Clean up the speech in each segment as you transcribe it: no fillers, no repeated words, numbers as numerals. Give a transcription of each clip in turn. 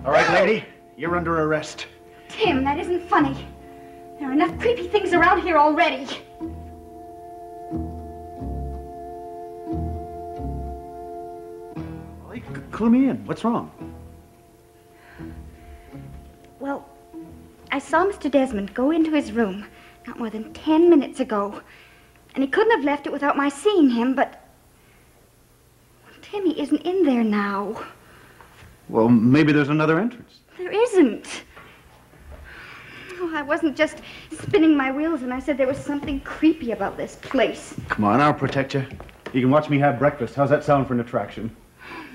All right, lady, you're under arrest. Tim, that isn't funny. There are enough creepy things around here already. Holly, clue me in. What's wrong? Well, I saw Mr. Desmond go into his room not more than 10 minutes ago. And he couldn't have left it without my seeing him, but... Well, Tim, he isn't in there now. Well, maybe there's another entrance. There isn't. Oh, I wasn't just spinning my wheels when I said there was something creepy about this place. Come on, I'll protect you. You can watch me have breakfast. How's that sound for an attraction?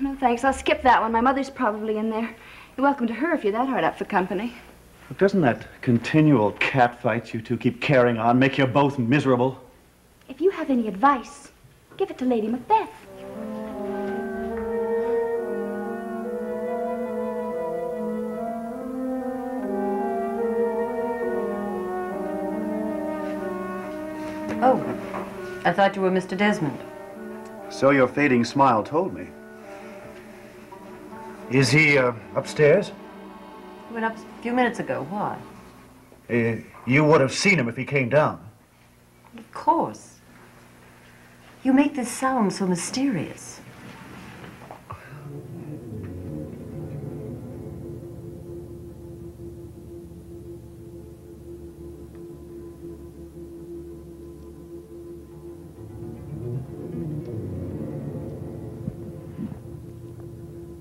No, thanks. I'll skip that one. My mother's probably in there. You're welcome to her if you're that hard up for company. Look, doesn't that continual catfight you two keep carrying on make you both miserable? If you have any advice, give it to Lady Macbeth. Oh, I thought you were Mr. Desmond. So your fading smile told me. Is he upstairs? He went up a few minutes ago. Why? You would have seen him if he came down. Of course. You make this sound so mysterious.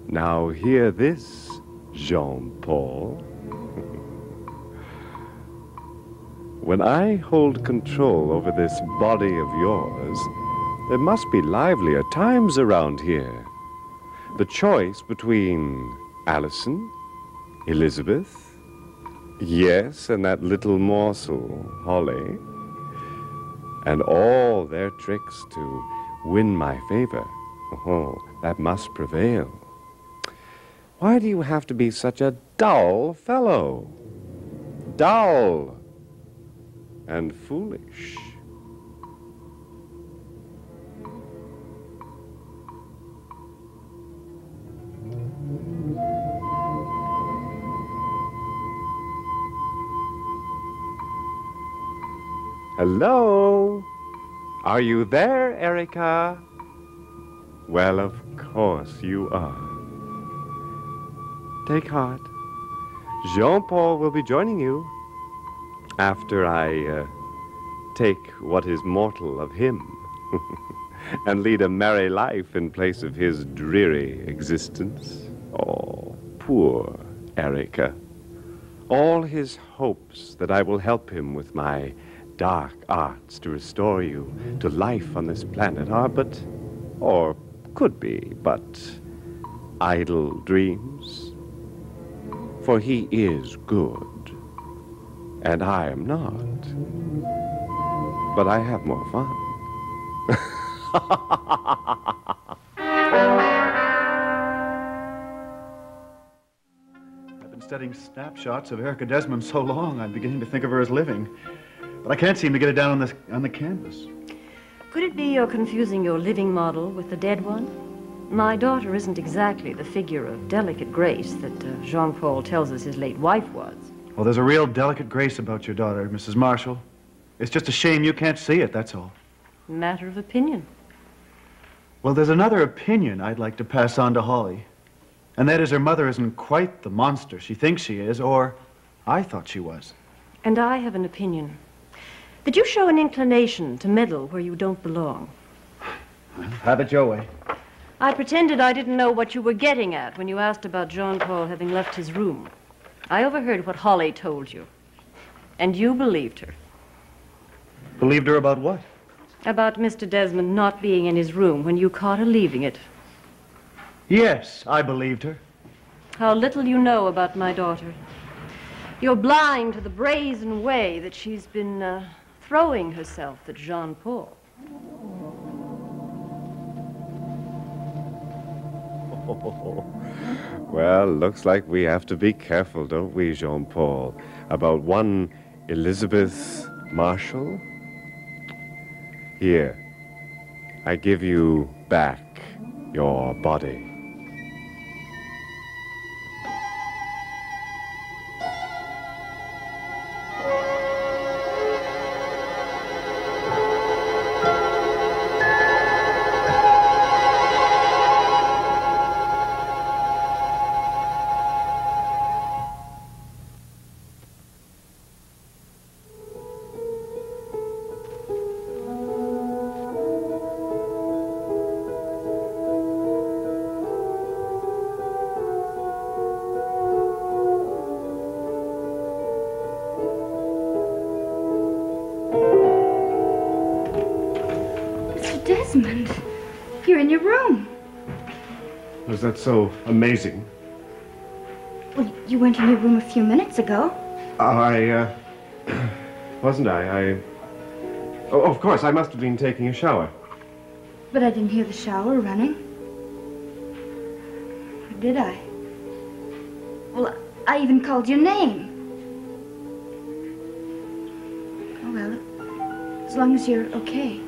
Now hear this, Jean-Paul. When I hold control over this body of yours, there must be livelier times around here. The choice between Allison, Elizabeth, yes, and that little morsel, Holly, and all their tricks to win my favor, oh, that must prevail. Why do you have to be such a dull fellow? Dull and foolish. Hello? Are you there, Erica? Well, of course you are. Take heart. Jean-Paul will be joining you after I take what is mortal of him and lead a merry life in place of his dreary existence. Oh, poor Erica. All his hopes that I will help him with my dark arts to restore you to life on this planet are but, or could be but, idle dreams. For he is good, and I am not. But I have more fun. I've been studying snapshots of Erica Desmond so long, I'm beginning to think of her as living. But I can't seem to get it down on the canvas. Could it be you're confusing your living model with the dead one? My daughter isn't exactly the figure of delicate grace that Jean-Paul tells us his late wife was. Well, there's a real delicate grace about your daughter, Mrs. Marshall. It's just a shame you can't see it, that's all. Matter of opinion. Well, there's another opinion I'd like to pass on to Holly. And that is her mother isn't quite the monster she thinks she is, or I thought she was. And I have an opinion. That you show an inclination to meddle where you don't belong. Well, have it your way. I pretended I didn't know what you were getting at when you asked about Jean-Paul having left his room. I overheard what Holly told you. And you believed her. Believed her about what? About Mr. Desmond not being in his room when you caught her leaving it. Yes, I believed her. How little you know about my daughter. You're blind to the brazen way that she's been throwing herself at Jean-Paul. Well, looks like we have to be careful, don't we, Jean-Paul, about one Elizabeth Marshall? Here, I give you back your body. your room. Was that so amazing? Well, you went in your room a few minutes ago. Wasn't I? Oh, of course, I must have been taking a shower. But I didn't hear the shower running. Or did I? Well, I even called your name. Oh, well, as long as you're okay.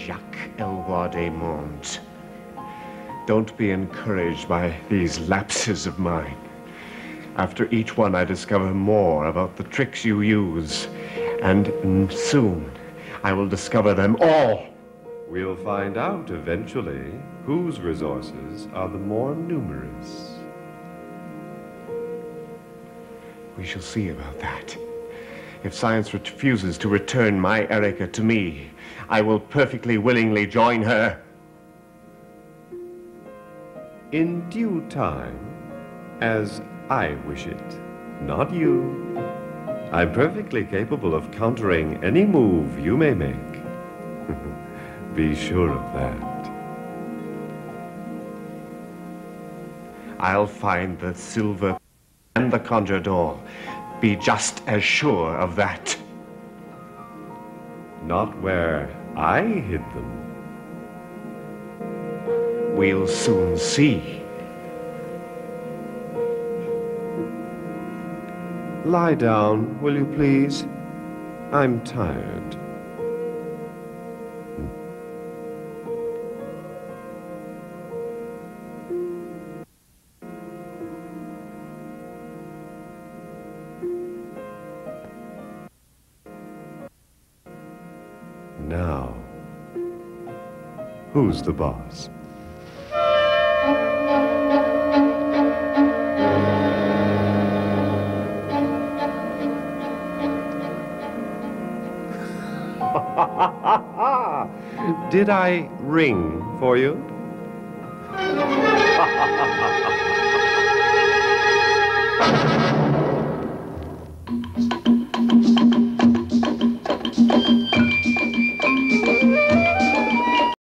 Jacques Elroy des Mondes. Don't be encouraged by these lapses of mine. After each one, I discover more about the tricks you use. And soon, I will discover them all. We'll find out eventually whose resources are the more numerous. We shall see about that. If science refuses to return my Erica to me, I will perfectly willingly join her. In due time, as I wish it, not you. I'm perfectly capable of countering any move you may make. Be sure of that. I'll find the silver and the conjure doll. Be just as sure of that. Not where I hid them. We'll soon see. Lie down, will you please? I'm tired. Now, who's the boss? Did I ring for you?